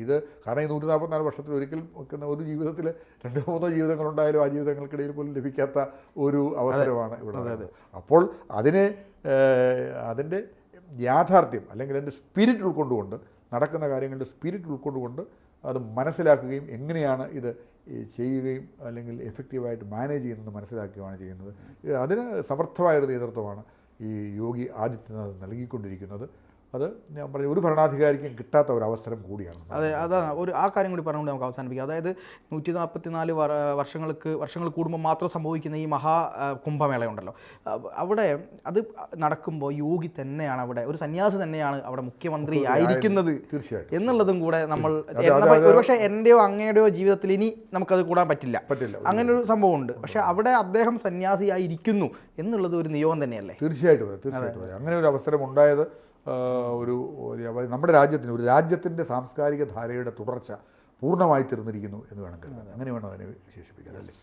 ഇത് കാരണം ഈ 144 വർഷത്തിൽ ഒരിക്കൽ വെക്കുന്ന ഒരു ജീവിതത്തിൽ 2-3 ജീവിതങ്ങളുണ്ടായാലും ആ ജീവിതങ്ങൾക്കിടയിൽ പോലും ലഭിക്കാത്ത ഒരു അവസരമാണ് ഇവിടെ. അപ്പോൾ അതിൻ്റെ യാഥാർത്ഥ്യം അല്ലെങ്കിൽ അതിൻ്റെ സ്പിരിറ്റ് ഉൾക്കൊണ്ടുകൊണ്ട് നടക്കുന്ന കാര്യങ്ങളുടെ സ്പിരിറ്റ് ഉൾക്കൊണ്ടുകൊണ്ട് അത് മനസ്സിലാക്കുകയും എങ്ങനെയാണ് ഇത് ചെയ്യുകയും അല്ലെങ്കിൽ എഫക്റ്റീവായിട്ട് മാനേജ് ചെയ്യുന്നത് മനസ്സിലാക്കുകയാണ് ചെയ്യുന്നത്. അതിന് സമർത്ഥമായൊരു നേതൃത്വമാണ് ഈ യോഗി ആദിത്യനാഥ് നൽകിക്കൊണ്ടിരിക്കുന്നത്. അത് ഞാൻ പറഞ്ഞു ഒരു ഭരണാധികാരിക്കും കിട്ടാത്ത ഒരു അവസരം കൂടിയാണ്. അതാണ് ആ കാര്യം കൂടി പറഞ്ഞുകൊണ്ട് നമുക്ക് അവസാനിപ്പിക്കാം. അതായത് 144 വർഷങ്ങൾ കൂടുമ്പോൾ മാത്രം സംഭവിക്കുന്ന ഈ മഹാ കുംഭമേളയുണ്ടല്ലോ, അവിടെ അത് നടക്കുമ്പോൾ യോഗി തന്നെയാണ് അവിടെ ഒരു സന്യാസി തന്നെയാണ് അവിടെ മുഖ്യമന്ത്രി ആയിരിക്കുന്നത് തീർച്ചയായിട്ടും എന്നുള്ളതും കൂടെ നമ്മൾ ഒരുപക്ഷെ എൻ്റെയോ അങ്ങയുടെയോ ജീവിതത്തിൽ ഇനി നമുക്കത് കൂടാൻ പറ്റില്ല. അങ്ങനെ ഒരു സംഭവമുണ്ട്. പക്ഷെ അവിടെ അദ്ദേഹം സന്യാസിയായിരിക്കുന്നു എന്നുള്ളത് ഒരു നിയോഗം തന്നെയല്ലേ? തീർച്ചയായിട്ടും അങ്ങനെ ഒരു അവസരം ഉണ്ടായത് നമ്മുടെ രാജ്യത്തിൻ്റെ സാംസ്കാരിക ധാരയുടെ തുടർച്ച പൂർണ്ണമായി തീർന്നിരിക്കുന്നു എന്ന് വേണം കരുതാൻ. അങ്ങനെ വേണം അതിനെ വിശേഷിപ്പിക്കാൻ, അല്ലേ?